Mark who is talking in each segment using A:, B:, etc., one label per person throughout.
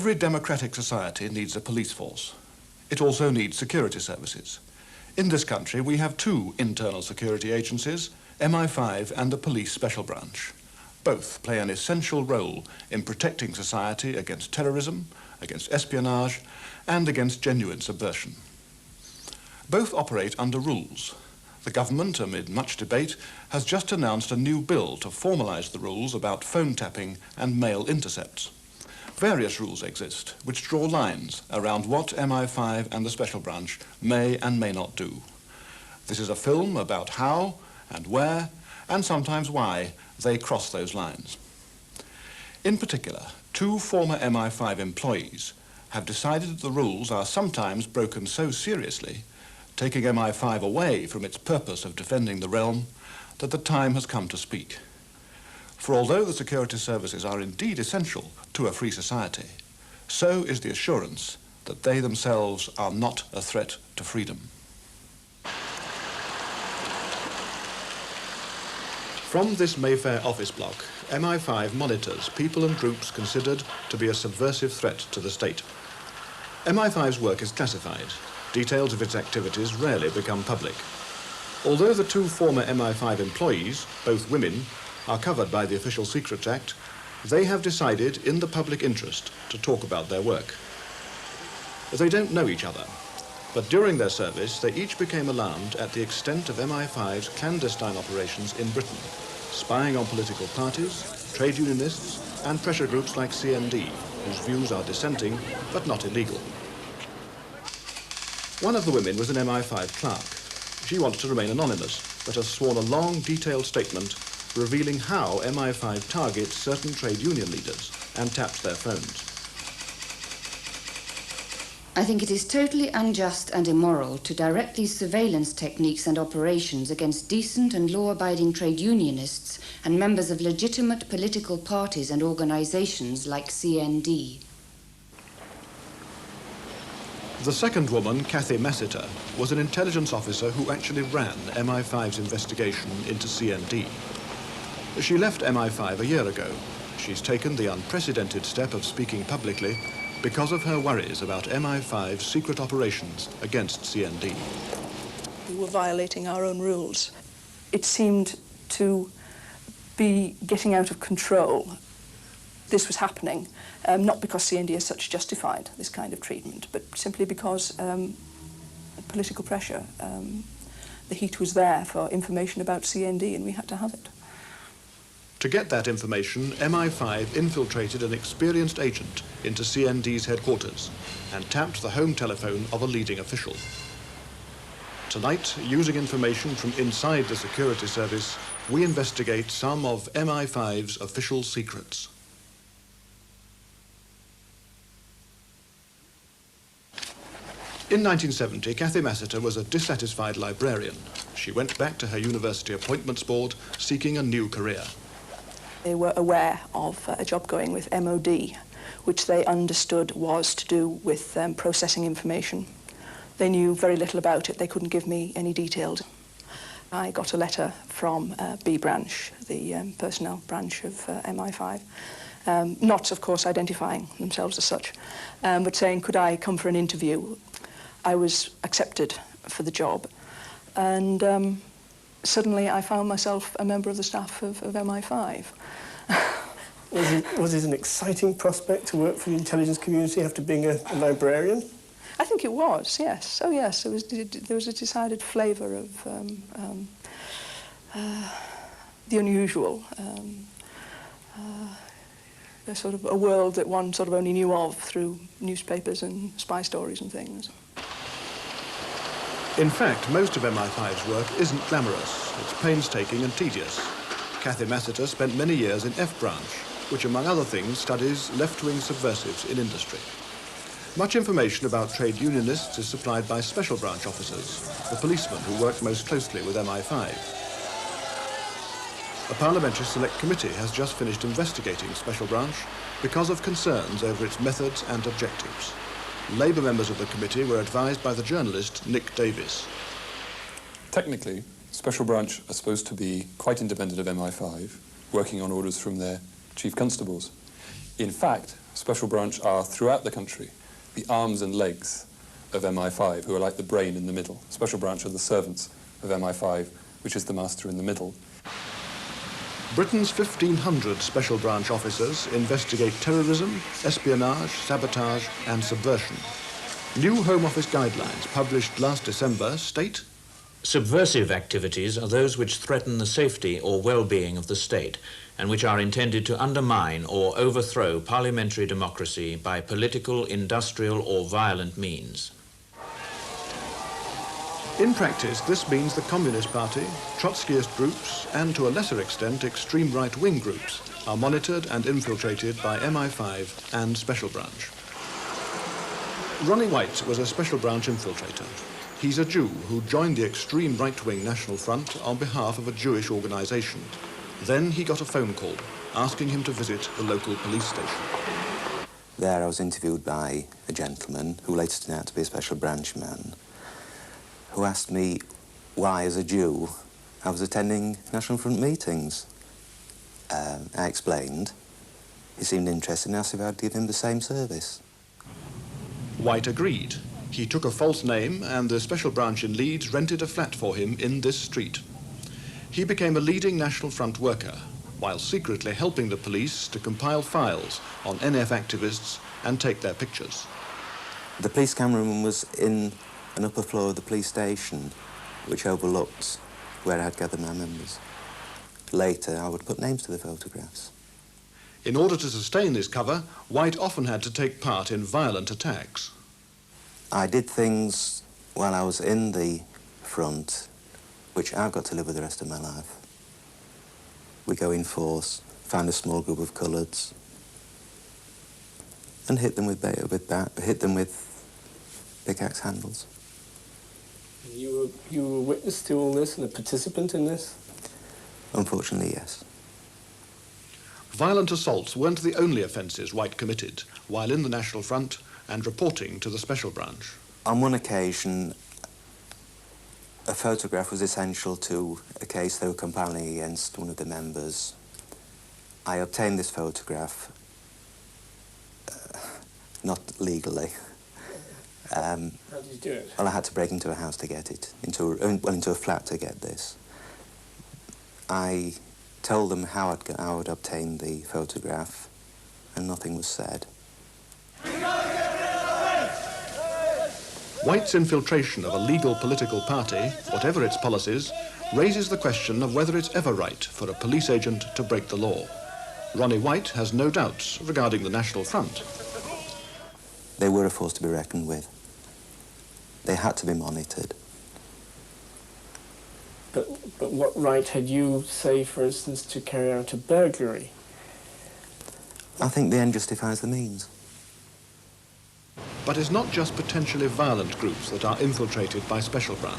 A: Every democratic society needs a police force. It also needs security services. In this country, we have two internal security agencies, MI5 and the Police Special Branch. Both play an essential role in protecting society against terrorism, against espionage, and against genuine subversion. Both operate under rules. The government, amid much debate, has just announced a new bill to formalise the rules about phone tapping and mail intercepts. Various rules exist which draw lines around what MI5 and the Special Branch may and may not do. This is a film about how and where, and sometimes why, they cross those lines. In particular, two former MI5 employees have decided that the rules are sometimes broken so seriously, taking MI5 away from its purpose of defending the realm, that the time has come to speak. For although the security services are indeed essential to a free society, so is the assurance that they themselves are not a threat to freedom. From this Mayfair office block, MI5 monitors people and groups considered to be a subversive threat to the state. MI5's work is classified. Details of its activities rarely become public. Although the two former MI5 employees, both women, are covered by the Official Secrets Act, they have decided in the public interest to talk about their work. They don't know each other, but during their service they each became alarmed at the extent of MI5's clandestine operations in Britain, spying on political parties, trade unionists, and pressure groups like CND, whose views are dissenting but not illegal. One of the women was an MI5 clerk. She wants to remain anonymous, but has sworn a long, detailed statement revealing how MI5 targets certain trade union leaders and taps their phones.
B: I think it is totally unjust and immoral to direct these surveillance techniques and operations against decent and law-abiding trade unionists and members of legitimate political parties and organizations like CND.
A: The second woman, Cathy Massiter, was an intelligence officer who actually ran MI5's investigation into CND. She left MI5 a year ago. She's taken the unprecedented step of speaking publicly because of her worries about MI5's secret operations against CND.
C: We were violating our own rules. It seemed to be getting out of control. This was happening, not because CND as such justified this kind of treatment, but simply because political pressure. The heat was there for information about CND, and we had to have it.
A: To get that information, MI5 infiltrated an experienced agent into CND's headquarters and tapped the home telephone of a leading official. Tonight, using information from inside the security service, we investigate some of MI5's official secrets. In 1970, Cathy Massiter was a dissatisfied librarian. She went back to her university appointments board seeking a new career.
C: They were aware of a job going with MOD, which they understood was to do with processing information. They knew very little about it. They couldn't give me any details. I got a letter from B branch, the personnel branch of MI5, not, of course, identifying themselves as such, but saying, could I come for an interview? I was accepted for the job, and suddenly I found myself a member of the staff of MI5.
D: Was it an exciting prospect to work for the intelligence community after being a librarian?
C: I think it was, yes. Oh, yes, there was a decided flavour of the unusual, a sort of a world that one sort of only knew of through newspapers and spy stories and things.
A: In fact, most of MI5's work isn't glamorous. It's painstaking and tedious. Cathy Massiter spent many years in F branch, which, among other things, studies left-wing subversives in industry. Much information about trade unionists is supplied by special branch officers, the policemen who work most closely with MI5. A parliamentary select committee has just finished investigating special branch because of concerns over its methods and objectives. Labour members of the committee were advised by the journalist Nick Davis.
E: Technically, Special Branch are supposed to be quite independent of MI5, working on orders from their chief constables. In fact, Special Branch are, throughout the country, the arms and legs of MI5, who are like the brain in the middle. Special Branch are the servants of MI5, which is the master in the middle.
A: Britain's 1,500 Special Branch officers investigate terrorism, espionage, sabotage and subversion. New Home Office guidelines published last December state:
F: subversive activities are those which threaten the safety or well-being of the state and which are intended to undermine or overthrow parliamentary democracy by political, industrial or violent means.
A: In practice, this means the Communist Party, Trotskyist groups, and to a lesser extent extreme right-wing groups are monitored and infiltrated by MI5 and Special Branch. Ronnie White was a Special Branch infiltrator. He's a Jew who joined the extreme right-wing National Front on behalf of a Jewish organisation. Then he got a phone call asking him to visit the local police station.
G: There I was interviewed by a gentleman who later turned out to be a Special Branch man, who asked me why, as a Jew, I was attending National Front meetings. I explained. He seemed interested and asked if I'd give him the same service.
A: White agreed. He took a false name and the Special Branch in Leeds rented a flat for him in this street. He became a leading National Front worker, while secretly helping the police to compile files on NF activists and take their pictures.
G: The police cameraman was in an upper floor of the police station, which overlooked where I had gathered my members. Later, I would put names to the photographs.
A: In order to sustain this cover, White often had to take part in violent attacks.
G: I did things while I was in the front, which I've got to live with the rest of my life. We go in force, find a small group of coloureds, and hit them with pickaxe handles.
D: You were a witness to all this and a participant in this?
G: Unfortunately, yes.
A: Violent assaults weren't the only offences White committed while in the National Front and reporting to the Special Branch.
G: On one occasion, a photograph was essential to a case they were compiling against one of the members. I obtained this photograph, not legally.
D: How did you do it?
G: Well, I had to break into a house to get it, into a flat to get this. I told them how I would obtain the photograph, and nothing was said.
A: White's infiltration of a legal political party, whatever its policies, raises the question of whether it's ever right for a police agent to break the law. Ronnie White has no doubts regarding the National Front.
G: They were a force to be reckoned with. They had to be monitored.
D: But what right had you, say, for instance, to carry out a burglary?
G: I think the end justifies the means.
A: But it's not just potentially violent groups that are infiltrated by Special Branch.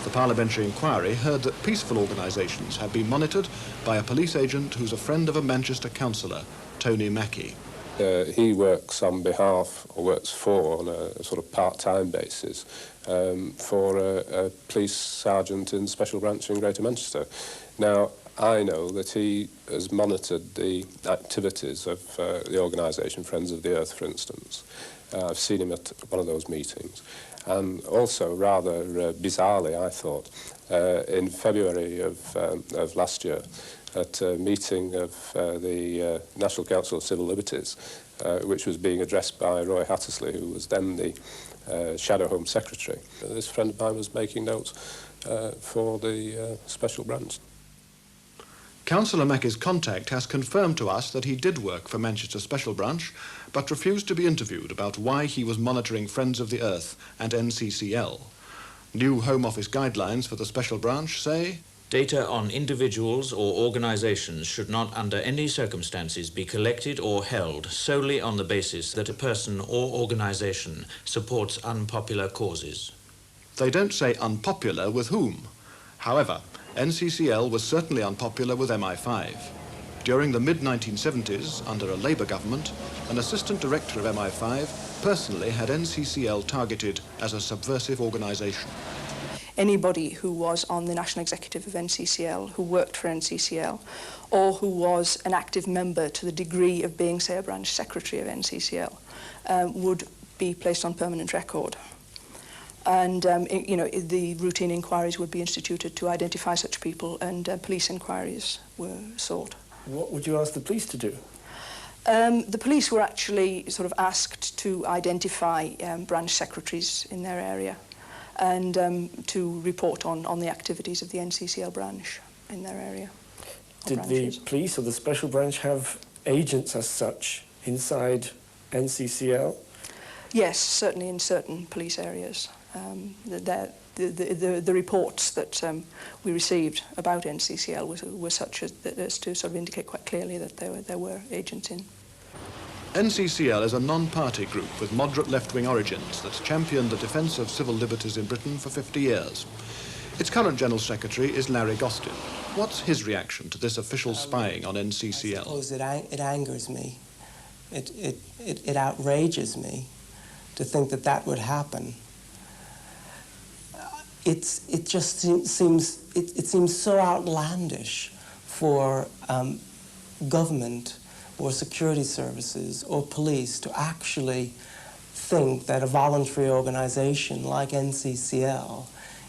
A: The parliamentary inquiry heard that peaceful organisations have been monitored by a police agent who's a friend of a Manchester councillor, Tony Mackey.
H: He works on behalf, or works for, on a sort of part-time basis, for a police sergeant in Special Branch in Greater Manchester. Now, I know that he has monitored the activities of the organisation Friends of the Earth, for instance. I've seen him at one of those meetings. And also, rather bizarrely, I thought, in February of last year, at a meeting of the National Council of Civil Liberties, which was being addressed by Roy Hattersley, who was then the Shadow Home Secretary. This friend of mine was making notes for the Special Branch.
A: Councillor Mackey's contact has confirmed to us that he did work for Manchester Special Branch, but refused to be interviewed about why he was monitoring Friends of the Earth and NCCL. New Home Office guidelines for the Special Branch say:
F: data on individuals or organisations should not under any circumstances be collected or held solely on the basis that a person or organisation supports unpopular causes.
A: They don't say unpopular with whom. However, NCCL was certainly unpopular with MI5. During the mid-1970s, under a Labour government, an assistant director of MI5 personally had NCCL targeted as a subversive organisation.
C: anybody who was on the national executive of NCCL, who worked for NCCL, or who was an active member to the degree of being, say, a branch secretary of NCCL, would be placed on permanent record. And the routine inquiries would be instituted to identify such people, and police inquiries were sought.
D: What would you ask the police to do?
C: The police were actually sort of asked to identify branch secretaries in their area and to report on the activities of the NCCL branch in their area.
D: Did the police or the special branch have agents as such inside NCCL?
C: Yes, certainly in certain police areas. The reports that we received about NCCL were such as to sort of indicate quite clearly that there were agents in.
A: NCCL is a non-party group with moderate left-wing origins that's championed the defence of civil liberties in Britain for 50 years. Its current General Secretary is Larry Gostin. What's his reaction to this official spying on NCCL?
I: I suppose it angers me. It outrages me to think that that would happen. It just seems so outlandish for government or security services or police to actually think that a voluntary organization like NCCL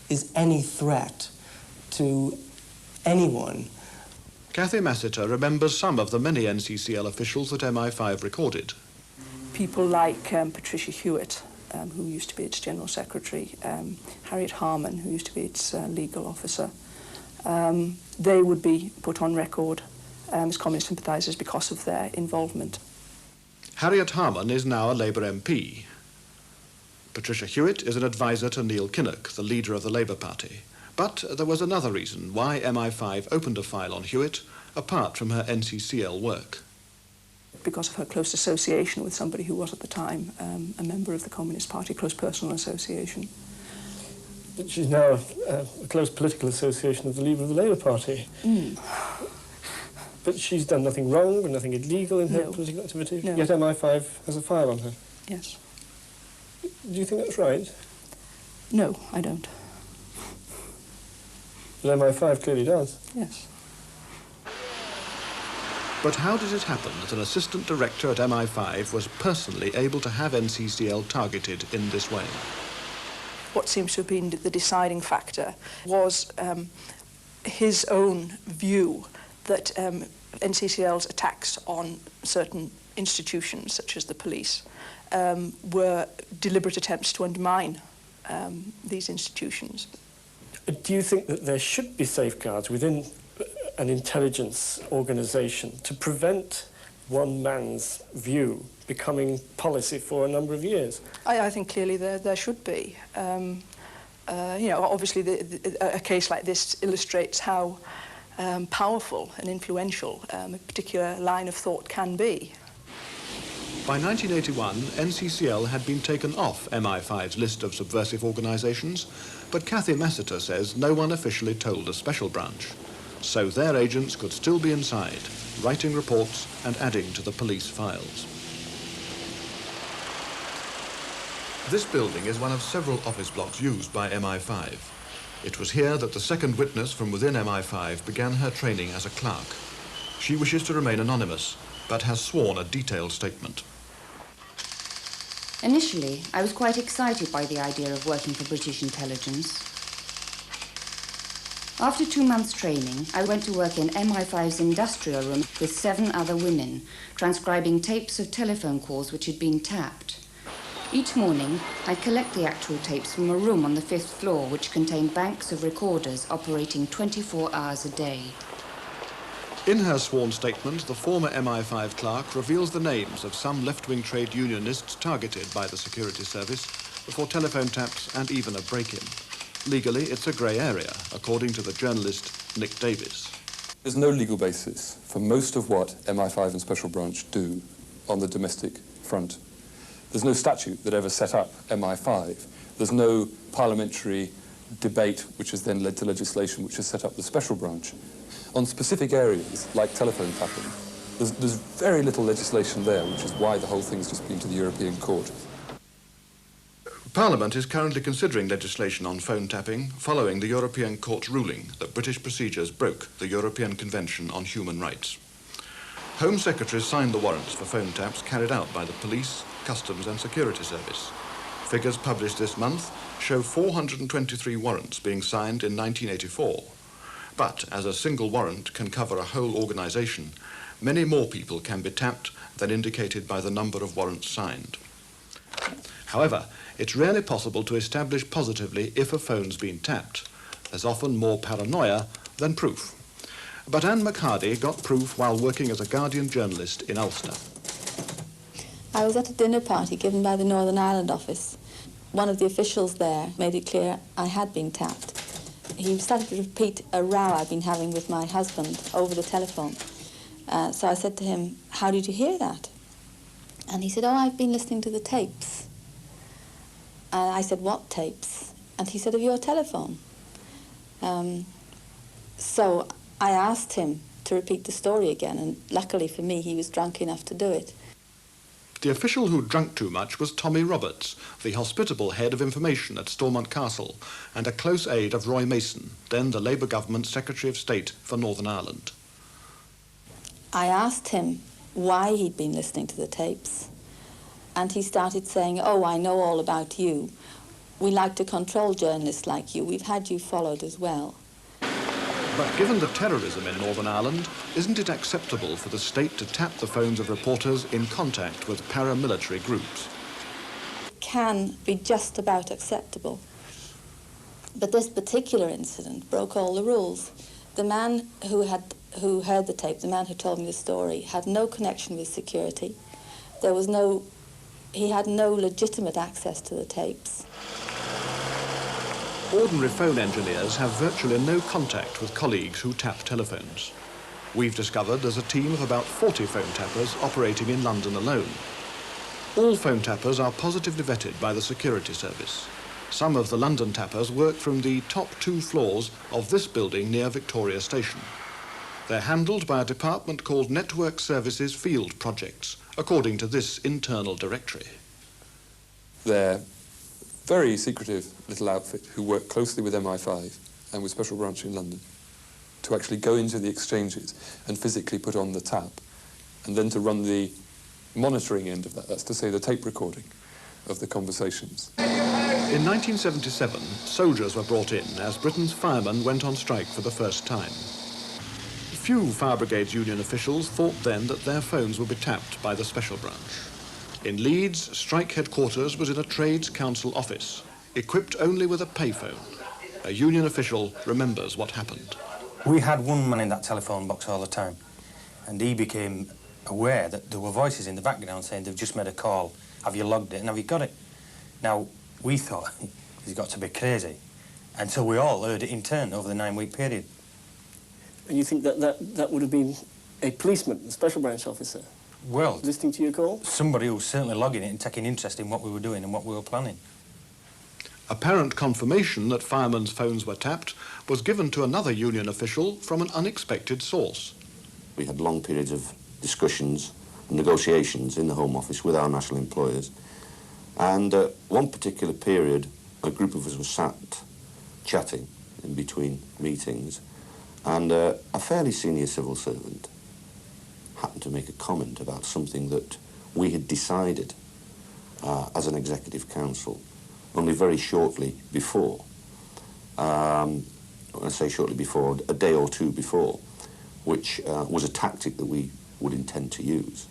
I: is any threat to anyone.
A: Cathy Massiter remembers some of the many NCCL officials that MI5 recorded.
C: People like Patricia Hewitt, who used to be its General Secretary, Harriet Harman, who used to be its legal officer. They would be put on record as communist sympathisers because of their involvement.
A: Harriet Harman is now a Labour MP. Patricia Hewitt is an advisor to Neil Kinnock, the leader of the Labour Party. But there was another reason why MI5 opened a file on Hewitt, apart from her NCCL work.
C: Because of her close association with somebody who was at the time a member of the Communist Party, close personal association.
D: But she's now a close political association of the leader of the Labour Party.
C: Mm.
D: But she's done nothing wrong and nothing illegal in her political activity.
C: No.
D: Yet MI5 has a file on her.
C: Yes.
D: Do you think that's right?
C: No, I don't.
D: But MI5 clearly does.
C: Yes.
A: But how did it happen that an assistant director at MI5 was personally able to have NCCL targeted in this way?
C: What seems to have been the deciding factor was his own view that NCCL's attacks on certain institutions, such as the police, were deliberate attempts to undermine these institutions.
D: Do you think that there should be safeguards within an intelligence organisation to prevent one man's view becoming policy for a number of years?
C: I think clearly there should be. Obviously a case like this illustrates how powerful and influential a particular line of thought can be.
A: By 1981, NCCL had been taken off MI5's list of subversive organisations, but Cathy Massiter says no one officially told the special branch. So their agents could still be inside, writing reports and adding to the police files. This building is one of several office blocks used by MI5. It was here that the second witness from within MI5 began her training as a clerk. She wishes to remain anonymous, but has sworn a detailed statement.
B: Initially, I was quite excited by the idea of working for British intelligence. After 2 months' training, I went to work in MI5's industrial room with 7 other women, transcribing tapes of telephone calls which had been tapped. Each morning, I'd collect the actual tapes from a room on the 5th floor which contained banks of recorders operating 24 hours a day.
A: In her sworn statement, the former MI5 clerk reveals the names of some left-wing trade unionists targeted by the security service before telephone taps and even a break-in. Legally, it's a grey area, according to the journalist Nick Davis.
E: There's no legal basis for most of what MI5 and Special Branch do on the domestic front. There's no statute that ever set up MI5. There's no parliamentary debate which has then led to legislation which has set up the Special Branch. On specific areas, like telephone tapping, there's very little legislation there, which is why the whole thing's just been to the European Court.
A: Parliament is currently considering legislation on phone tapping following the European Court's ruling that British procedures broke the European Convention on Human Rights. Home Secretaries signed the warrants for phone taps carried out by the Police, Customs and Security Service. Figures published this month show 423 warrants being signed in 1984. But as a single warrant can cover a whole organisation, many more people can be tapped than indicated by the number of warrants signed. However, it's rarely possible to establish positively if a phone's been tapped. There's often more paranoia than proof. But Anne McHardy got proof while working as a Guardian journalist in Ulster.
J: I was at a dinner party given by the Northern Ireland office. One of the officials there made it clear I had been tapped. He started to repeat a row I'd been having with my husband over the telephone. So I said to him, "How did you hear that?" And he said, "Oh, I've been listening to the tapes." And I said, "What tapes?" And he said, "Of your telephone." So I asked him to repeat the story again, and luckily for me, he was drunk enough to do it.
A: The official who drank too much was Tommy Roberts, the hospitable head of information at Stormont Castle, and a close aide of Roy Mason, then the Labour government Secretary of State for Northern Ireland.
J: I asked him why he'd been listening to the tapes, and he started saying, "Oh, I know all about you. We like to control journalists like you. We've had you followed as well."
A: But given the terrorism in Northern Ireland, isn't it acceptable for the state to tap the phones of reporters in contact with paramilitary groups?
J: Can be just about acceptable. But this particular incident broke all the rules. The man who heard the tape, the man who told me the story, had no connection with security. He had no legitimate access to the tapes.
A: Ordinary phone engineers have virtually no contact with colleagues who tap telephones. We've discovered there's a team of about 40 phone tappers operating in London alone. All phone tappers are positively vetted by the security service. Some of the London tappers work from the top 2 floors of this building near Victoria Station. They're handled by a department called Network Services Field Projects, according to this internal directory.
E: They're very secretive little outfit who work closely with MI5 and with Special Branch in London to actually go into the exchanges and physically put on the tap and then to run the monitoring end of that, that's to say the tape recording of the conversations.
A: In 1977, soldiers were brought in as Britain's firemen went on strike for the first time. Few Fire Brigades union officials thought then that their phones would be tapped by the Special Branch. In Leeds, strike headquarters was in a Trades Council office, equipped only with a payphone. A union official remembers what happened.
K: We had one man in that telephone box all the time, and he became aware that there were voices in the background saying they've just made a call, have you logged it and have you got it? Now, we thought, he's got to be crazy, until we all heard it in turn over the 9-week period.
D: And you think that would have been a policeman, a Special Branch officer?
K: Well,
D: listening to your call?
K: Somebody who was certainly logging it and taking interest in what we were doing and what we were planning.
A: Apparent confirmation that firemen's phones were tapped was given to another union official from an unexpected source.
L: We had long periods of discussions and negotiations in the Home Office with our national employers, and one particular period a group of us were sat chatting in between meetings, and a fairly senior civil servant happened to make a comment about something that we had decided as an executive council only very shortly before. When I say shortly before, a day or two before, which was a tactic that we would intend to use.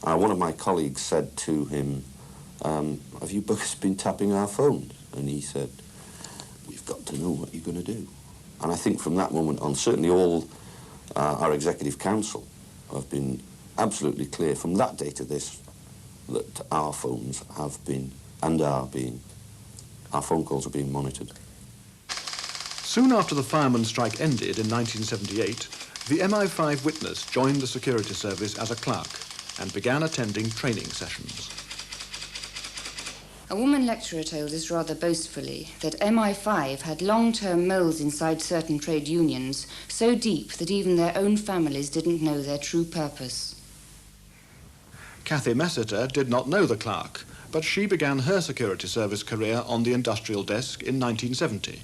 L: One of my colleagues said to him, have you both been tapping our phones? And he said, we've got to know what you're going to do. And I think from that moment on, certainly all our executive council have been absolutely clear from that day to this that our phones have been and are being, our phone calls are being monitored.
A: Soon after the firemen's strike ended in 1978, the MI5 witness joined the security service as a clerk and began attending training sessions.
B: A woman lecturer told us rather boastfully that MI5 had long-term moles inside certain trade unions, so deep that even their own families didn't know their true purpose.
A: Cathy Massiter did not know the clerk, but she began her security service career on the industrial desk in 1970.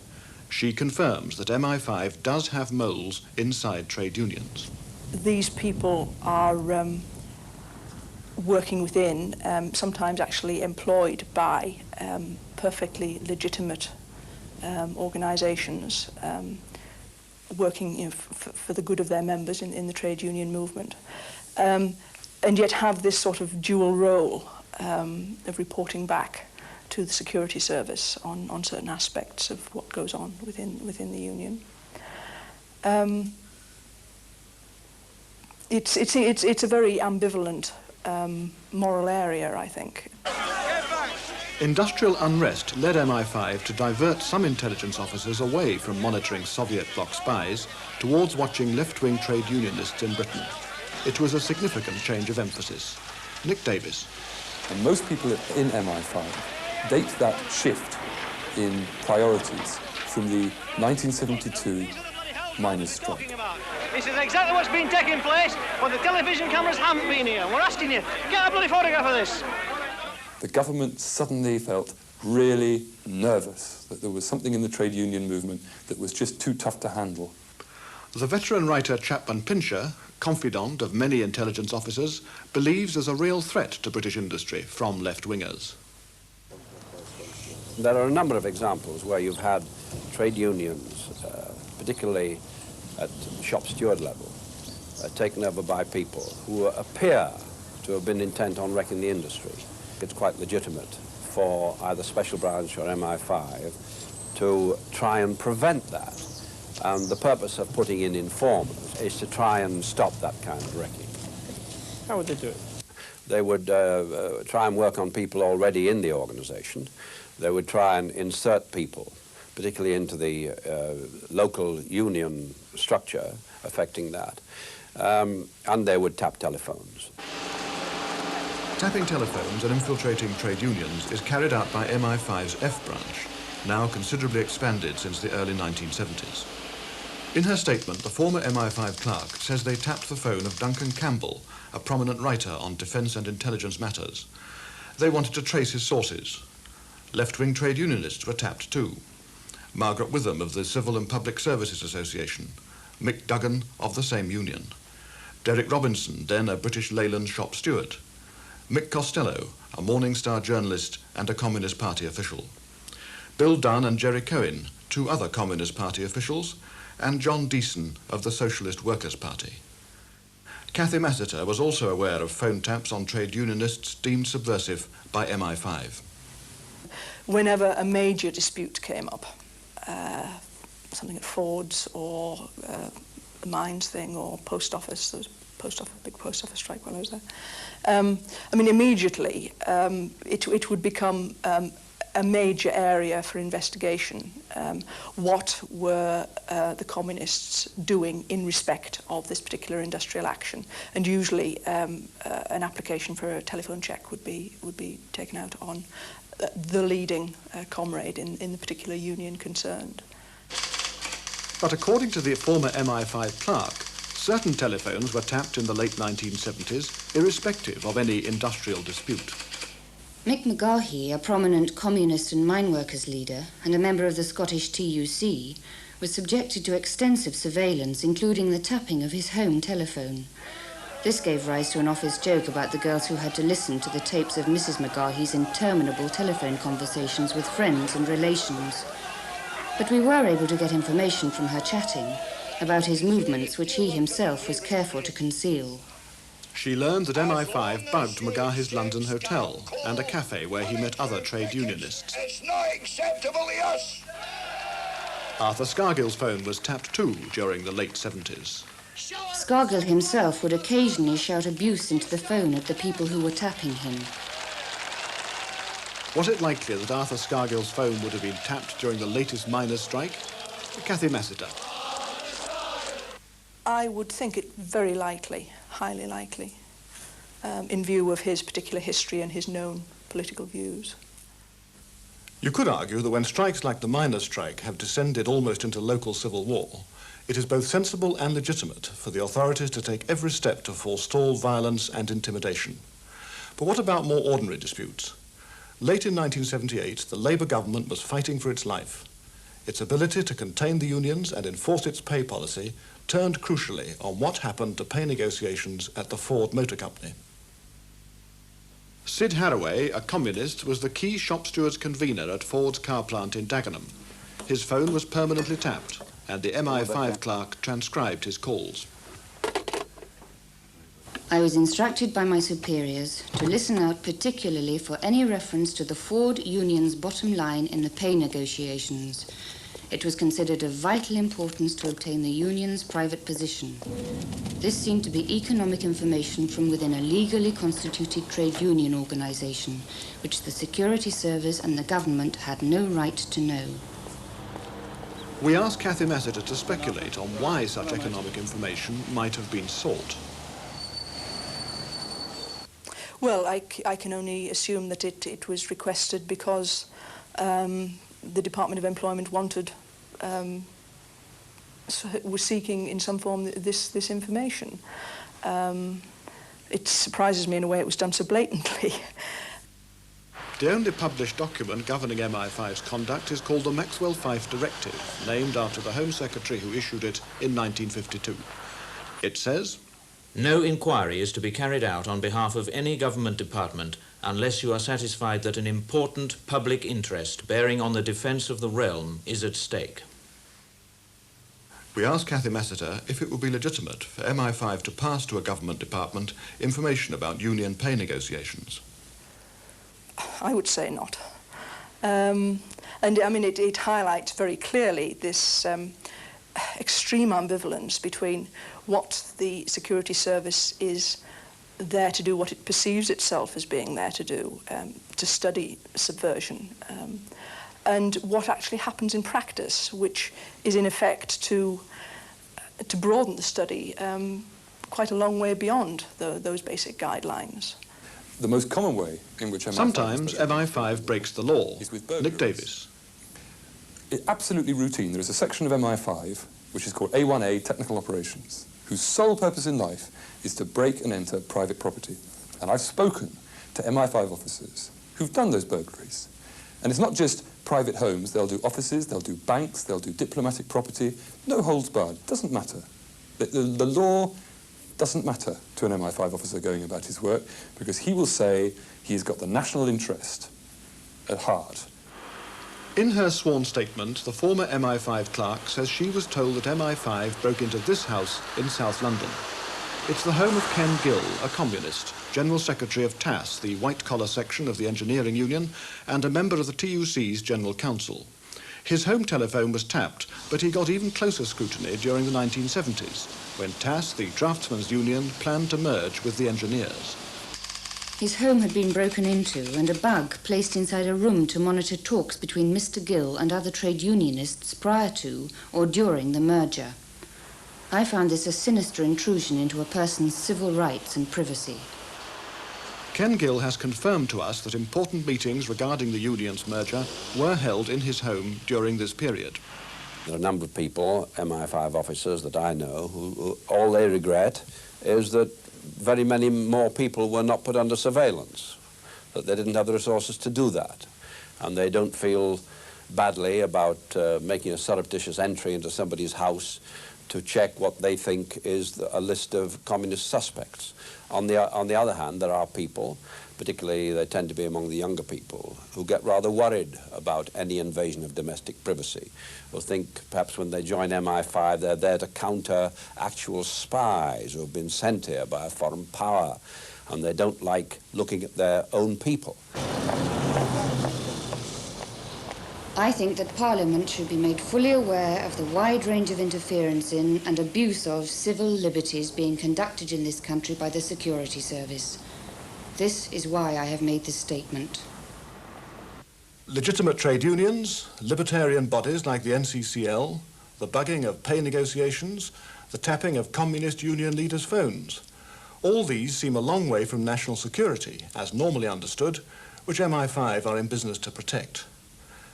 A: She confirms that MI5 does have moles inside trade unions.
C: These people are working within, sometimes actually employed by perfectly legitimate organisations, working for the good of their members in the trade union movement, and yet have this sort of dual role of reporting back to the security service on certain aspects of what goes on within the union. It's a very ambivalent moral area, I think.
A: Industrial unrest led MI5 to divert some intelligence officers away from monitoring Soviet bloc spies towards watching left-wing trade unionists in Britain. It was a significant change of emphasis. Nick Davis.
E: And most people in MI5 date that shift in priorities from the 1972 miners' strike.
M: This is exactly what's been taking place when the television cameras haven't been here. We're asking you, get a bloody photograph of this.
E: The government suddenly felt really nervous that there was something in the trade union movement that was just too tough to handle.
A: The veteran writer Chapman Pincher, confidant of many intelligence officers, believes there's a real threat to British industry from left-wingers.
N: There are a number of examples where you've had trade unions, particularly at shop steward level, taken over by people who appear to have been intent on wrecking the industry. It's quite legitimate for either Special Branch or MI5 to try and prevent that. And the purpose of putting in informers is to try and stop that kind of wrecking.
D: How would they do it?
N: They would try and work on people already in the organisation. They would try and insert people, particularly into the local union structure affecting that. And they would tap telephones.
A: Tapping telephones and infiltrating trade unions is carried out by MI5's F branch, now considerably expanded since the early 1970s. In her statement, the former MI5 clerk says they tapped the phone of Duncan Campbell, a prominent writer on defence and intelligence matters. They wanted to trace his sources. Left-wing trade unionists were tapped too. Margaret Witham of the Civil and Public Services Association, Mick Duggan of the same union, Derek Robinson, then a British Leyland shop steward, Mick Costello, a Morning Star journalist and a Communist Party official, Bill Dunn and Jerry Cohen, two other Communist Party officials, and John Deason of the Socialist Workers' Party. Cathy Massiter was also aware of phone taps on trade unionists deemed subversive by MI5.
C: Whenever a major dispute came up, something at Ford's or the mines thing or post office, there was big post office strike while I was there. I mean, immediately it would become a major area for investigation. What were the communists doing in respect of this particular industrial action? And usually an application for a telephone check would be taken out on the leading comrade in the particular union concerned.
A: But according to the former MI5 clerk, certain telephones were tapped in the late 1970s, irrespective of any industrial dispute.
B: Mick McGarhy, a prominent communist and mine workers leader and a member of the Scottish TUC, was subjected to extensive surveillance, including the tapping of his home telephone. This gave rise to an office joke about the girls who had to listen to the tapes of Mrs. McGarhy's interminable telephone conversations with friends and relations. But we were able to get information from her chatting about his movements, which he himself was careful to conceal.
A: She learned that MI5 bugged McGarhy's London hotel and a cafe where he met other trade unionists.
O: It's not acceptable to us.
A: Arthur Scargill's phone was tapped too during the late 70s.
B: Scargill himself would occasionally shout abuse into the phone at the people who were tapping him.
A: Was it likely that Arthur Scargill's phone would have been tapped during the latest miners' strike? Cathy Massiter.
C: I would think it very likely, highly likely, in view of his particular history and his known political views.
A: You could argue that when strikes like the miners' strike have descended almost into local civil war, it is both sensible and legitimate for the authorities to take every step to forestall violence and intimidation. But what about more ordinary disputes? Late in 1978, the Labour government was fighting for its life. Its ability to contain the unions and enforce its pay policy turned crucially on what happened to pay negotiations at the Ford Motor Company. Sid Haraway, a communist, was the key shop stewards convener at Ford's car plant in Dagenham. His phone was permanently tapped, and the MI5 clerk transcribed his calls.
B: I was instructed by my superiors to listen out particularly for any reference to the Ford union's bottom line in the pay negotiations. It was considered of vital importance to obtain the union's private position. This seemed to be economic information from within a legally constituted trade union organization, which the security service and the government had no right to know.
A: We asked Cathy Massiter to speculate on why such economic information might have been sought.
C: Well, I can only assume that it was requested because the Department of Employment wanted, was seeking in some form this information. It surprises me in a way it was done so blatantly.
A: The only published document governing MI5's conduct is called the Maxwell-Fyfe Directive, named after the Home Secretary who issued it in 1952. It says,
F: "No inquiry is to be carried out on behalf of any government department unless you are satisfied that an important public interest bearing on the defence of the realm is at stake."
A: We asked Cathy Massiter if it would be legitimate for MI5 to pass to a government department information about union pay negotiations.
C: I would say not. And I mean, it highlights very clearly this extreme ambivalence between what the security service is there to do, what it perceives itself as being there to do, to study subversion, and what actually happens in practice, which is in effect to broaden the study quite a long way beyond those basic guidelines.
E: The most common way in which MI5...
A: Sometimes MI5 breaks the law. Nick Davis.
E: It's absolutely routine. There is a section of MI5 which is called A1A Technical Operations, whose sole purpose in life is to break and enter private property. And I've spoken to MI5 officers who've done those burglaries. And it's not just private homes. They'll do offices, they'll do banks, they'll do diplomatic property. No holds barred. It doesn't matter. The law doesn't matter to an MI5 officer going about his work, because he will say he's got the national interest at heart.
A: In her sworn statement, the former MI5 clerk says she was told that MI5 broke into this house in South London. It's the home of Ken Gill, a communist, General Secretary of TAS, the white-collar section of the engineering union, and a member of the TUC's General Council. His home telephone was tapped, but he got even closer scrutiny during the 1970s, when TAS, the draftsmen's union, planned to merge with the engineers.
B: His home had been broken into and a bug placed inside a room to monitor talks between Mr. Gill and other trade unionists prior to or during the merger. I found this a sinister intrusion into a person's civil rights and privacy.
A: Ken Gill has confirmed to us that important meetings regarding the union's merger were held in his home during this period.
N: There are a number of people, MI5 officers that I know, who all they regret is that very many more people were not put under surveillance, that they didn't have the resources to do that. And they don't feel badly about making a surreptitious entry into somebody's house to check what they think is a list of communist suspects. On the other hand, there are people, particularly they tend to be among the younger people, who get rather worried about any invasion of domestic privacy, who think perhaps when they join MI5 they're there to counter actual spies who have been sent here by a foreign power, and they don't like looking at their own people.
B: I think that Parliament should be made fully aware of the wide range of interference in and abuse of civil liberties being conducted in this country by the security service. This is why I have made this statement.
A: Legitimate trade unions, libertarian bodies like the NCCL, the bugging of pay negotiations, the tapping of communist union leaders' phones. All these seem a long way from national security, as normally understood, which MI5 are in business to protect.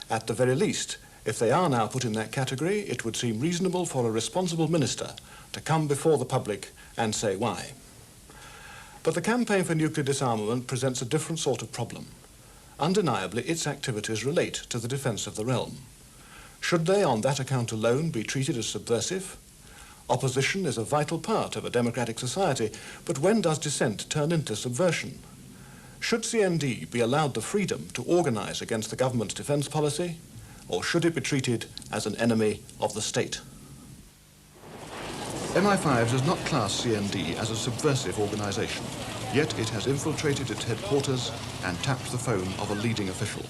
A: At the very least, if they are now put in that category, it would seem reasonable for a responsible minister to come before the public and say why. But the campaign for nuclear disarmament presents a different sort of problem. undeniably its activities relate to the defence of the realm. Should they, on that account alone, be treated as subversive? Opposition is a vital part of a democratic society, but when does dissent turn into subversion? Should CND be allowed the freedom to organise against the government's defence policy, or should it be treated as an enemy of the state? MI5's does not class CND as a subversive organisation, yet it has infiltrated its headquarters and tapped the phone of a leading official.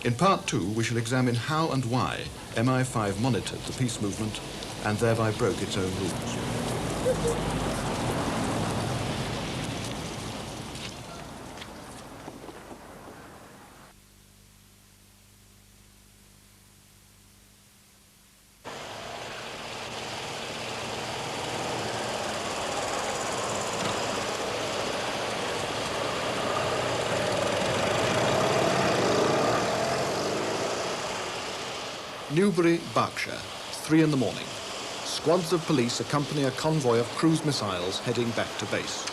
A: In part 2, we shall examine how and why MI5 monitored the peace movement and thereby broke its own rules. Newbury, Berkshire, 3 in the morning. Squads of police accompany a convoy of cruise missiles heading back to base.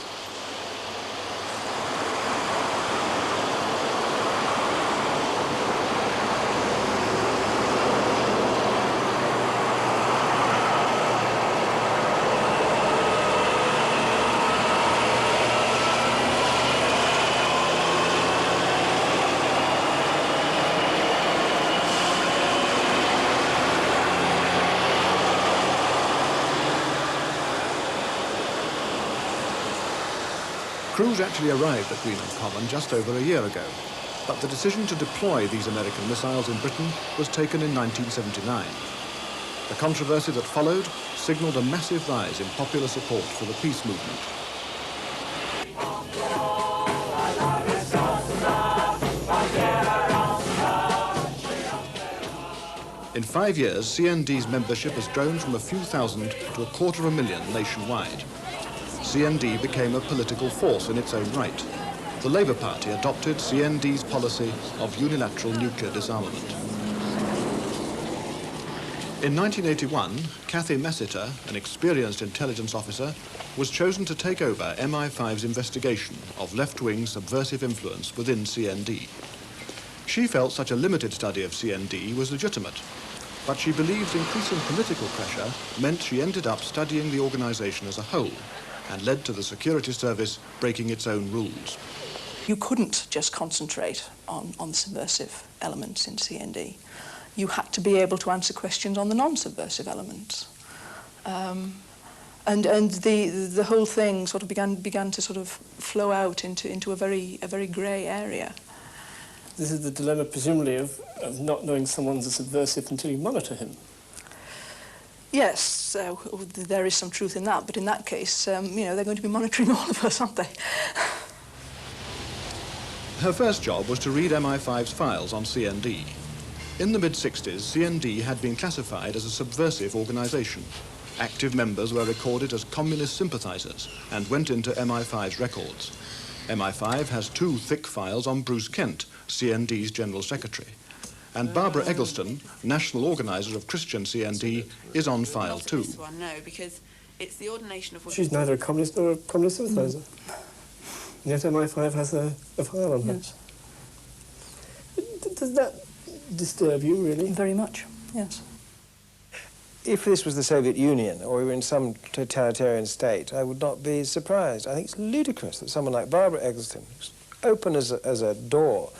A: Crews actually arrived at Greenham Common just over a year ago, but the decision to deploy these American missiles in Britain was taken in 1979. The controversy that followed signalled a massive rise in popular support for the peace movement. In 5 years, CND's membership has grown from a few thousand to 250,000 nationwide. CND became a political force in its own right. The Labour Party adopted CND's policy of unilateral nuclear disarmament. In 1981, Cathy Massiter, an experienced intelligence officer, was chosen to take over MI5's investigation of left-wing subversive influence within CND. She felt such a limited study of CND was legitimate, but she believes increasing political pressure meant she ended up studying the organisation as a whole, and led to the security service breaking its own rules.
C: You couldn't just concentrate on the subversive elements in CND. You had to be able to answer questions on the non-subversive elements. And the whole thing sort of began to sort of flow out into a very grey area.
D: This is the dilemma, presumably, of not knowing someone's a subversive until you monitor him.
C: Yes, there is some truth in that, but in that case, you know, they're going to be monitoring all of us, aren't they?
A: Her first job was to read MI5's files on CND. In the mid-60s, CND had been classified as a subversive organisation. Active members were recorded as communist sympathisers and went into MI5's records. MI5 has 2 thick files on Bruce Kent, CND's General Secretary. And Barbara Eggleston, national organiser of Christian CND, is on file too.
P: No, because it's the ordination of...
D: She's neither a communist nor a communist sympathiser. Yet MI5 has a file on her.
C: Yes.
D: Does that disturb you, really?
C: Very much, yes.
Q: If this was the Soviet Union, or we were in some totalitarian state, I would not be surprised. I think it's ludicrous that someone like Barbara Eggleston, who's open as a door,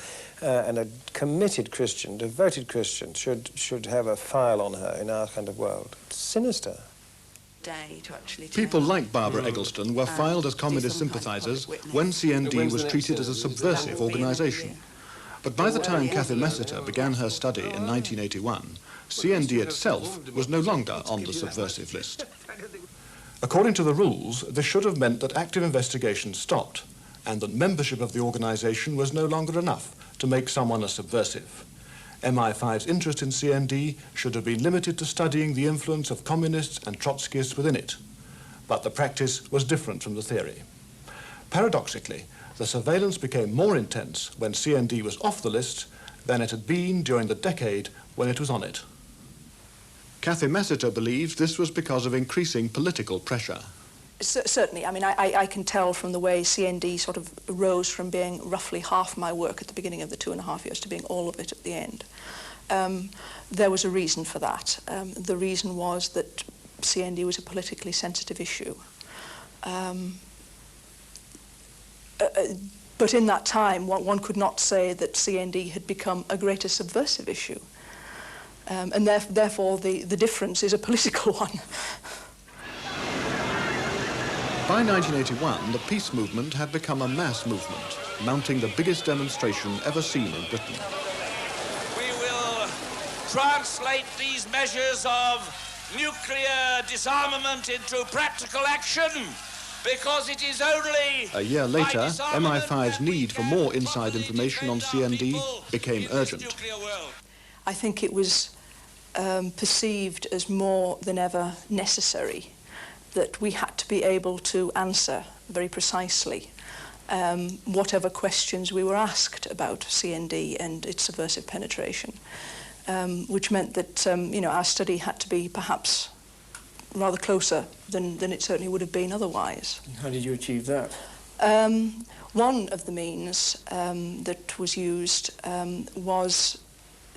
Q: and a committed Christian, devoted Christian, should have a file on her in our kind of world. It's sinister.
A: People like Barbara Eggleston were filed as communist sympathisers when CND was treated as a subversive organisation. But by the time Cathy Massiter began her study in 1981, CND itself was no longer on the subversive list. According to the rules, this should have meant that active investigation stopped and that membership of the organisation was no longer enough to make someone a subversive. MI5's interest in CND should have been limited to studying the influence of communists and Trotskyists within it. But the practice was different from the theory. Paradoxically, the surveillance became more intense when CND was off the list than it had been during the decade when it was on it. Cathy Massiter believes this was because of increasing political pressure.
C: Certainly. I mean, I can tell from the way CND sort of rose from being roughly half my work at the beginning of the 2.5 years to being all of it at the end. There was a reason for that. The reason was that CND was a politically sensitive issue. But in that time, one could not say that CND had become a greater subversive issue. And therefore, the difference is a political one.
A: By 1981, the peace movement had become a mass movement, mounting the biggest demonstration ever seen in Britain.
R: We will translate these measures of nuclear disarmament into practical action, because it is only...
A: A year later, MI5's need for more inside information on CND became urgent.
C: I think it was perceived as more than ever necessary that we had to be able to answer very precisely whatever questions we were asked about CND and its subversive penetration, which meant that our study had to be perhaps rather closer than it certainly would have been otherwise.
D: How did you achieve that?
C: One of the means that was used was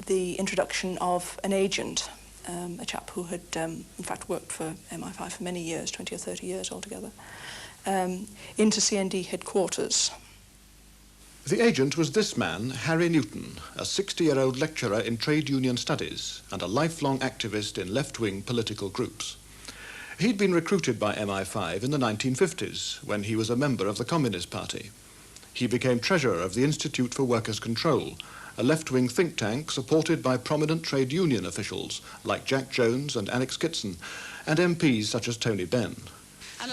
C: the introduction of an agent, a chap who had, in fact, worked for MI5 for many years, 20 or 30 years altogether, into CND headquarters.
A: The agent was this man, Harry Newton, a 60-year-old lecturer in trade union studies and a lifelong activist in left-wing political groups. He'd been recruited by MI5 in the 1950s, when he was a member of the Communist Party. He became treasurer of the Institute for Workers' Control, a left-wing think tank supported by prominent trade union officials like Jack Jones and Annex Kitson, and MPs such as Tony Benn.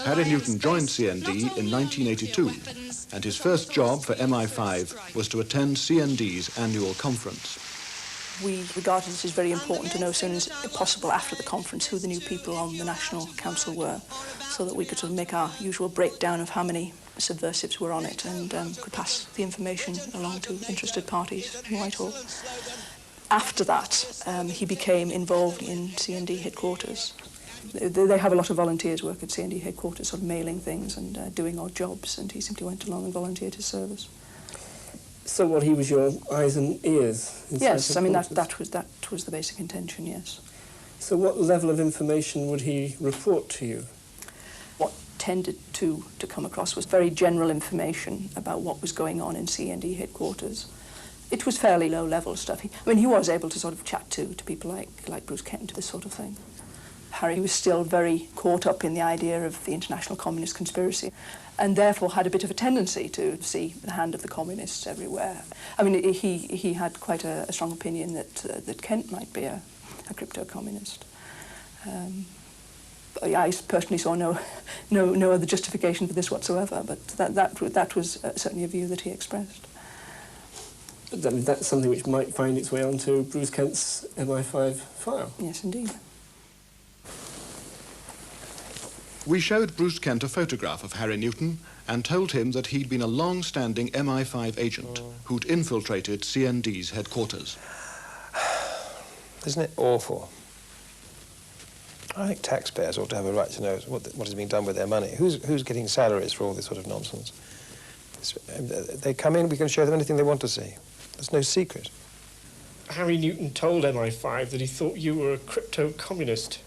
A: Harry Newton joined CND in 1982, and his first job for MI5 was to attend CND's annual conference.
C: We regarded it as very important to know as soon as possible after the conference who the new people on the National Council were, so that we could sort of make our usual breakdown of how many subversives were on it and could pass the information along to interested parties in Whitehall. After that, he became involved in CND headquarters. They have a lot of volunteers work at CND headquarters, sort of mailing things and doing odd jobs, and he simply went along and volunteered his service.
D: So what, he was your eyes and ears?
C: Yes, I mean, that was the basic intention, yes.
D: So what level of information would he report to you?
C: What tended to come across was very general information about what was going on in CND headquarters. It was fairly low-level stuff. He was able to sort of chat to people like Bruce Kent, this sort of thing. Harry was still very caught up in the idea of the international communist conspiracy, and therefore had a bit of a tendency to see the hand of the communists everywhere. I mean, he had quite a strong opinion that Kent might be a crypto-communist. I personally saw no other justification for this whatsoever, but that was certainly a view that he expressed.
D: But that's something which might find its way onto Bruce Kent's MI5 file.
C: Yes, indeed.
A: We showed Bruce Kent a photograph of Harry Newton and told him that he'd been a long-standing MI5 agent who'd infiltrated CND's headquarters.
Q: Isn't it awful? I think taxpayers ought to have a right to know what is being done with their money. Who's getting salaries for all this sort of nonsense? They come in, we can show them anything they want to see. There's no secret.
D: Harry Newton told MI5 that he thought you were a crypto-communist.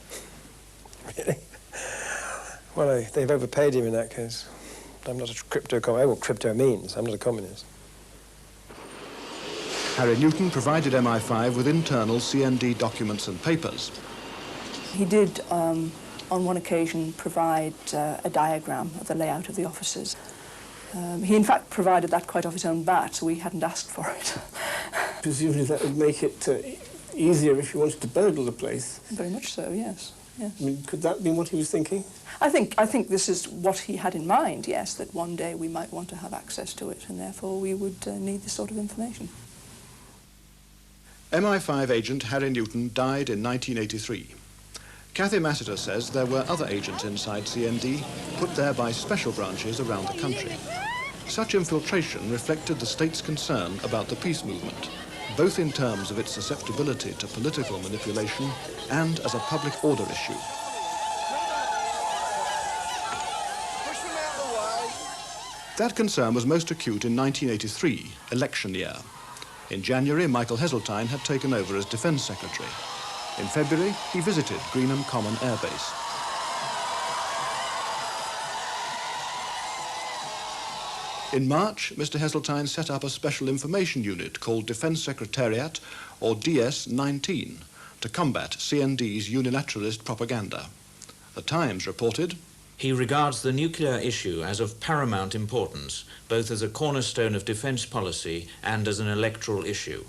Q: Really? Well, they've overpaid him in that case. I'm not a crypto-communist. I know what crypto means. I'm not a communist.
A: Harry Newton provided MI5 with internal CND documents and papers.
C: He did, on one occasion, provide a diagram of the layout of the offices. He, in fact, provided that quite off his own bat, so we hadn't asked for it.
D: Presumably that would make it easier if you wanted to burgle the place.
C: Very much so, yes. Yes.
D: I mean, could that be what he was thinking?
C: I think this is what he had in mind, yes, that one day we might want to have access to it, and therefore we would need this sort of information.
A: MI5 agent Harry Newton died in 1983. Cathy Massiter says there were other agents inside CND, put there by special branches around the country. Such infiltration reflected the state's concern about the peace movement, both in terms of its susceptibility to political manipulation and as a public order issue. That concern was most acute in 1983, election year. In January, Michael Haseltine had taken over as Defence Secretary. In February, he visited Greenham Common Air Base. In March, Mr. Haseltine set up a special information unit called Defence Secretariat, or DS-19, to combat CND's unilateralist propaganda. The Times reported,
F: "He regards the nuclear issue as of paramount importance, both as a cornerstone of defence policy and as an electoral issue."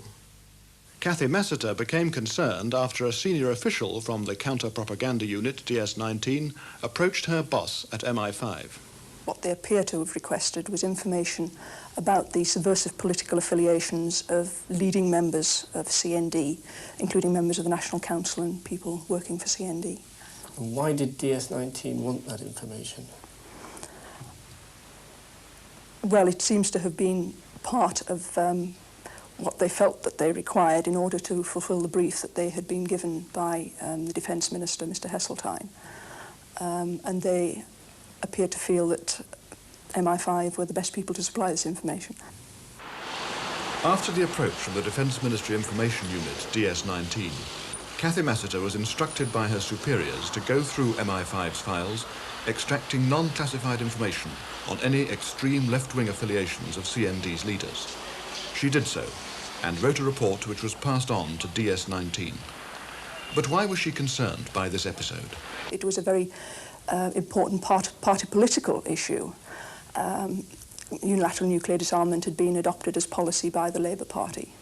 A: Cathy Massiter became concerned after a senior official from the counter-propaganda unit, DS-19, approached her boss at MI5.
C: What they appear to have requested was information about the subversive political affiliations of leading members of CND, including members of the National Council and people working for CND.
D: Why did DS-19 want that information?
C: Well, it seems to have been part of what they felt that they required in order to fulfil the brief that they had been given by the Defence Minister, Mr. Haseltine. And they appeared to feel that MI5 were the best people to supply this information.
A: After the approach from the Defence Ministry Information Unit, DS-19, Cathy Massiter was instructed by her superiors to go through MI5's files, extracting non-classified information on any extreme left-wing affiliations of CND's leaders. She did so, and wrote a report which was passed on to DS-19. But why was she concerned by this episode?
C: It was a very important party political issue. Unilateral nuclear disarmament had been adopted as policy by the Labour Party.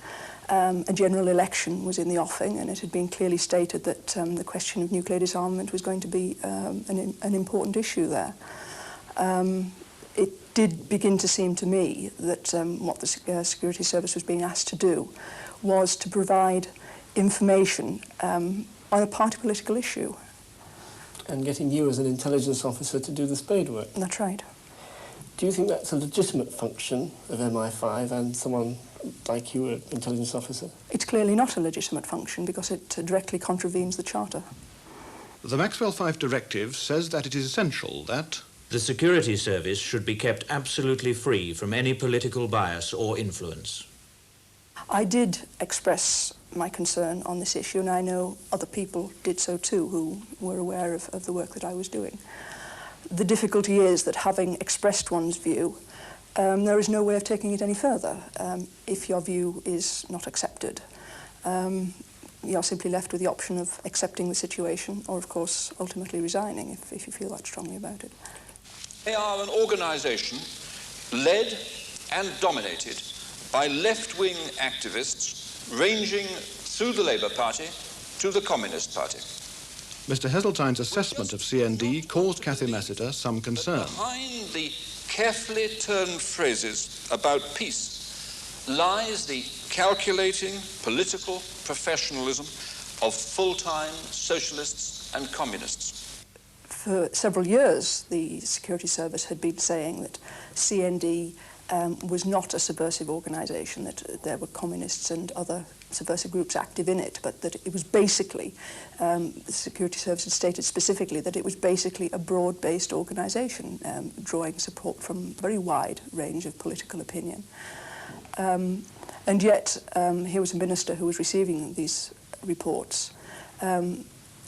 C: A general election was in the offing, and it had been clearly stated that the question of nuclear disarmament was going to be an important issue there. It did begin to seem to me that what the Security Service was being asked to do was to provide information on a party political issue.
D: And getting you as an intelligence officer to do the spade work.
C: That's right.
D: Do you think that's a legitimate function of MI5 and someone like you, an intelligence officer?
C: It's clearly not a legitimate function because it directly contravenes the Charter.
A: The Maxwell 5 Directive says that it is essential that
F: the Security Service should be kept absolutely free from any political bias or influence.
C: I did express my concern on this issue, and I know other people did so too who were aware of the work that I was doing. The difficulty is that having expressed one's view, there is no way of taking it any further. If your view is not accepted, you're simply left with the option of accepting the situation or, of course, ultimately resigning if you feel that strongly about it.
S: They are an organisation led and dominated by left-wing activists ranging through the Labour Party to the Communist Party.
A: Mr. Haseltine's assessment of CND caused Cathy Massiter some concern.
S: Behind the carefully turned phrases about peace lies the calculating political professionalism of full-time socialists and communists.
C: For several years, the Security Service had been saying that CND was not a subversive organisation, that there were communists and other subversive groups active in it, but that it was basically, the Security Service had stated specifically that it was basically a broad-based organisation, drawing support from a very wide range of political opinion. And yet, here was a minister who was receiving these reports,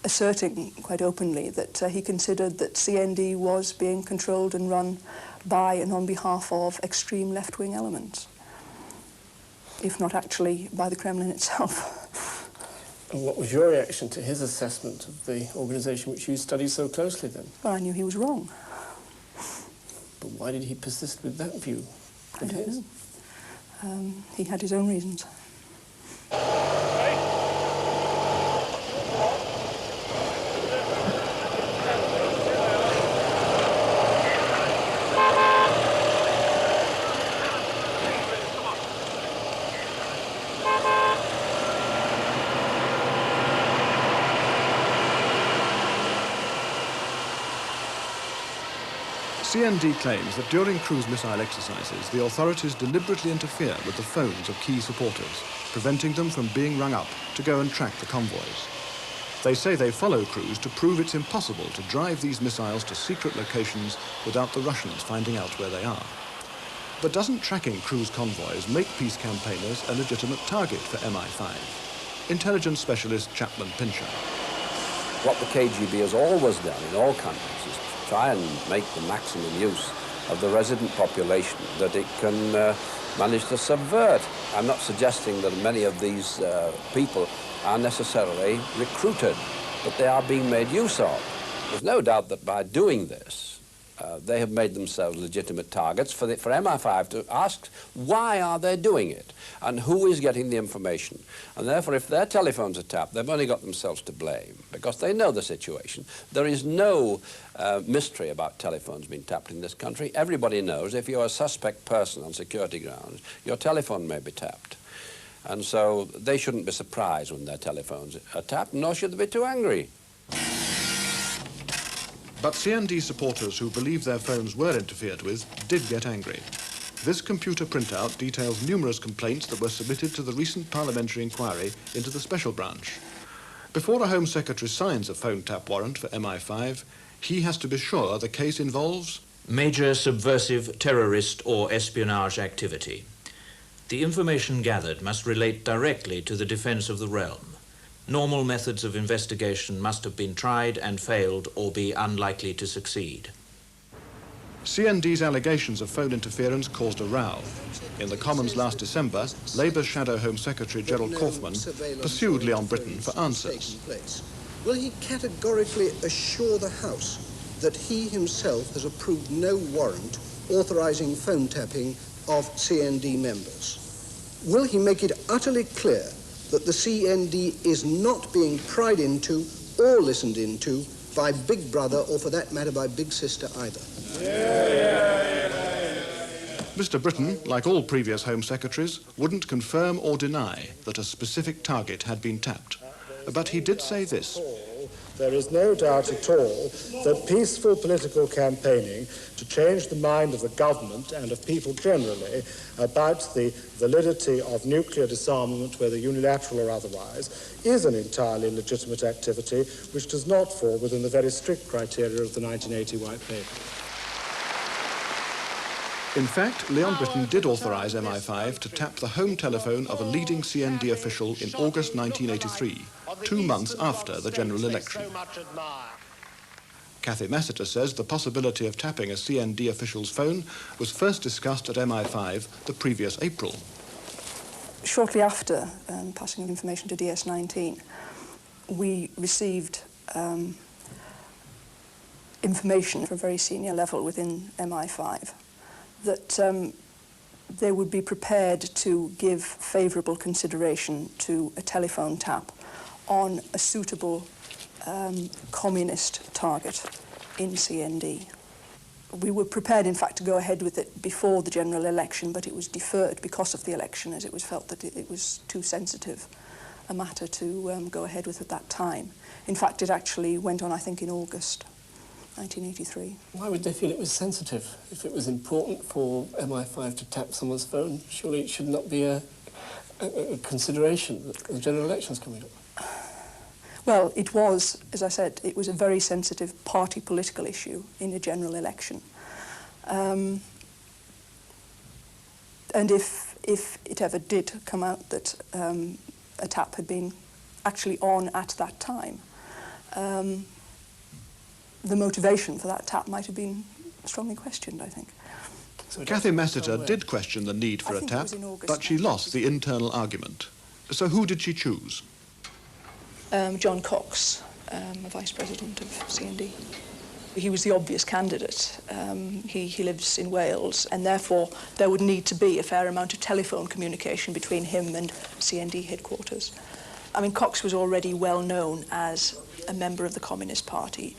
C: asserting quite openly that he considered that CND was being controlled and run by and on behalf of extreme left-wing elements, if not actually by the Kremlin itself.
D: And what was your reaction to his assessment of the organisation which you study so closely then?
C: Well, I knew he was wrong.
D: But why did he persist with that view of his?
C: He had his own reasons.
A: CND claims that during cruise missile exercises, the authorities deliberately interfere with the phones of key supporters, preventing them from being rung up to go and track the convoys. They say they follow crews to prove it's impossible to drive these missiles to secret locations without the Russians finding out where they are. But doesn't tracking cruise convoys make peace campaigners a legitimate target for MI5? Intelligence specialist Chapman Pincher.
N: What the KGB has always done in all countries is to try and make the maximum use of the resident population that it can manage to subvert. I'm not suggesting that many of these people are necessarily recruited, but they are being made use of. There's no doubt that by doing this, they have made themselves legitimate targets for MI5 to ask why are they doing it and who is getting the information. And therefore, if their telephones are tapped, they've only got themselves to blame because they know the situation. There is no mystery about telephones being tapped in this country. Everybody knows if you're a suspect person on security grounds, your telephone may be tapped. And so they shouldn't be surprised when their telephones are tapped, nor should they be too angry.
A: But CND supporters who believe their phones were interfered with did get angry. This computer printout details numerous complaints that were submitted to the recent parliamentary inquiry into the special branch. Before a Home Secretary signs a phone tap warrant for MI5, he has to be sure the case involves
F: major subversive, terrorist or espionage activity. The information gathered must relate directly to the defense of the realm. Normal methods of investigation must have been tried and failed or be unlikely to succeed.
A: CND's allegations of phone interference caused a row. In the Commons last December, Labour's Shadow Home Secretary Gerald Kaufman pursued Leon Britton for answers.
T: Will he categorically assure the House that he himself has approved no warrant authorising phone tapping of CND members? Will he make it utterly clear that the CND is not being pried into or listened into by Big Brother or, for that matter, by Big Sister either?
A: Mr. Britton, like all previous Home Secretaries, wouldn't confirm or deny that a specific target had been tapped. But he did say this.
U: There is no doubt at all that peaceful political campaigning to change the mind of the government and of people generally about the validity of nuclear disarmament, whether unilateral or otherwise, is an entirely legitimate activity which does not fall within the very strict criteria of the 1980 White Paper.
A: In fact, Leon Britton did authorise MI5 to tap the home telephone of a leading CND official in August 1983, 2 months after the general election. Cathy Massiter says the possibility of tapping a CND official's phone was first discussed at MI5 the previous April.
C: Shortly after passing of information to DS19, we received information from a very senior level within MI5 that they would be prepared to give favourable consideration to a telephone tap on a suitable communist target in CND. We were prepared, in fact, to go ahead with it before the general election, but it was deferred because of the election, as it was felt that it was too sensitive a matter to go ahead with at that time. In fact, it actually went on, I think, in August 1983.
D: Why would they feel it was sensitive? If it was important for MI5 to tap someone's phone, surely it should not be a consideration that the general election's coming up.
C: Well, it was, as I said, it was a very sensitive party political issue in a general election. And if it ever did come out that a tap had been actually on at that time, the motivation for that tap might have been strongly questioned, I think.
A: So Cathy Massiter did question the need for a tap, but she lost the internal argument. So who did she choose?
C: John Cox, a vice president of CND. He was the obvious candidate. He lives in Wales, and therefore there would need to be a fair amount of telephone communication between him and CND headquarters. I mean, Cox was already well known as a member of the Communist Party.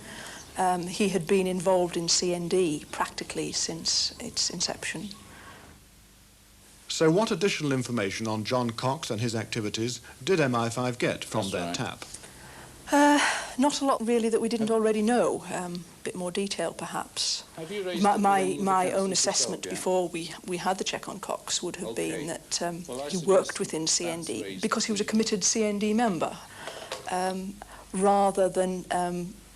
C: He had been involved in CND practically since its inception.
A: So what additional information on John Cox and his activities did MI5 get from their tap?
C: Not a lot, really, that we didn't already know. A bit more detail, perhaps. My own assessment before we had the check on Cox would have been that he worked within CND because he was a committed CND member, rather than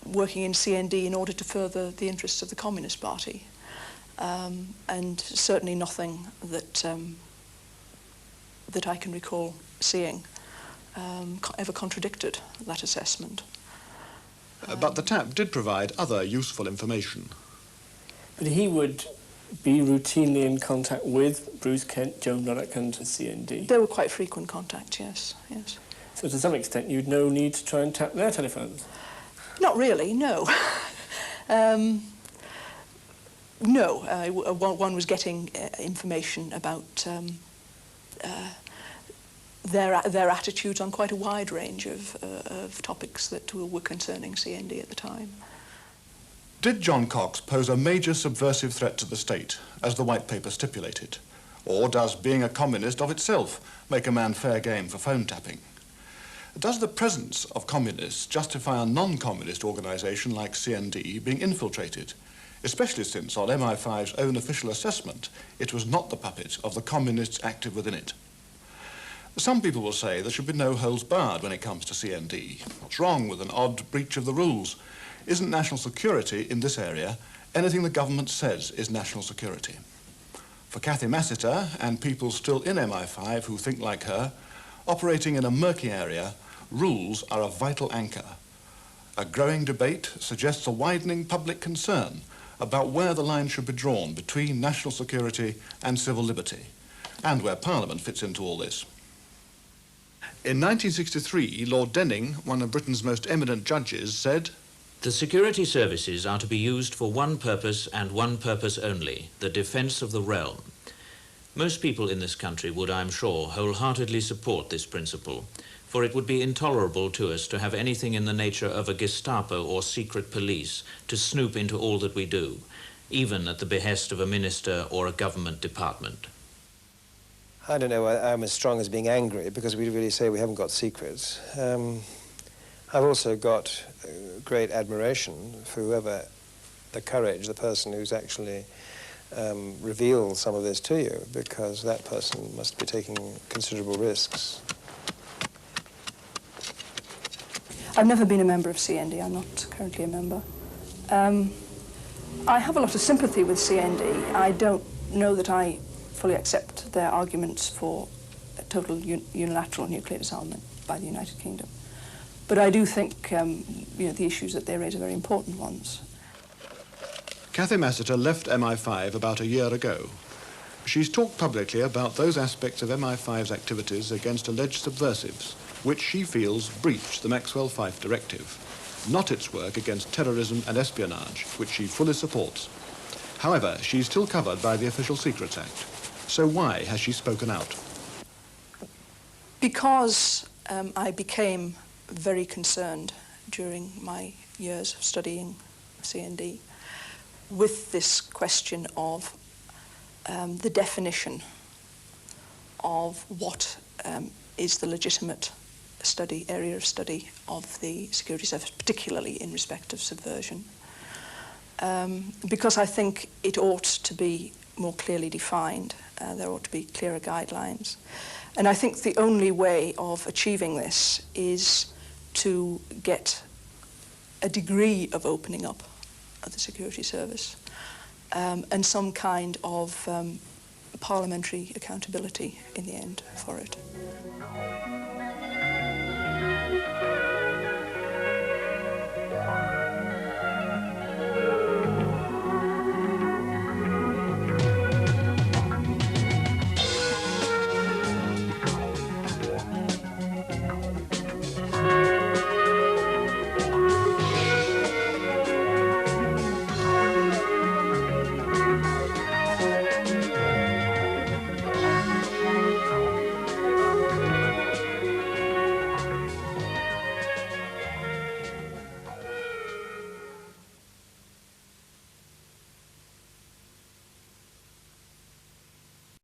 C: working in CND in order to further the interests of the Communist Party. and certainly nothing that, that I can recall seeing ever contradicted that assessment.
A: But the tap did provide other useful information.
D: But he would be routinely in contact with Bruce Kent, Joan Ruddock and CND?
C: There were quite frequent contacts, yes, yes.
D: So to some extent you'd no need to try and tap their telephones?
C: Not really, no. One was getting information about their attitudes on quite a wide range of topics that were concerning CND at the time.
A: Did John Cox pose a major subversive threat to the state, as the White Paper stipulated? Or does being a communist of itself make a man fair game for phone tapping? Does the presence of communists justify a non-communist organisation like CND being infiltrated, especially since on MI5's own official assessment it was not the puppet of the communists active within it? Some people will say there should be no holds barred when it comes to CND. What's wrong with an odd breach of the rules? Isn't national security in this area anything the government says is national security? For Cathy Massiter and people still in MI5 who think like her, operating in a murky area, rules are a vital anchor. A growing debate suggests a widening public concern about where the line should be drawn between national security and civil liberty, and where Parliament fits into all this. In 1963, Lord Denning, one of Britain's most eminent judges, said,
F: "The security services are to be used for one purpose and one purpose only, the defence of the realm." Most people in this country would, I'm sure, wholeheartedly support this principle, for it would be intolerable to us to have anything in the nature of a Gestapo or secret police to snoop into all that we do, even at the behest of a minister or a government department.
Q: I don't know whether I'm as strong as being angry, because we really say we haven't got secrets. I've also got great admiration for whoever, the person who's actually revealed some of this to you, because that person must be taking considerable risks.
C: I've never been a member of CND. I'm not currently a member. I have a lot of sympathy with CND. I don't know that I fully accept their arguments for a total unilateral nuclear disarmament by the United Kingdom. But I do think the issues that they raise are very important ones.
A: Cathy Massiter left MI5 about a year ago. She's talked publicly about those aspects of MI5's activities against alleged subversives, which she feels breached the Maxwell-Fyfe Directive, not its work against terrorism and espionage, which she fully supports. However, she's still covered by the Official Secrets Act. So why has she spoken out?
C: Because I became very concerned during my years of studying CND with this question of the definition of what is the legitimate area of study of the security service, particularly in respect of subversion. Because I think it ought to be more clearly defined. There ought to be clearer guidelines. And I think the only way of achieving this is to get a degree of opening up of the security service and some kind of parliamentary accountability in the end for it.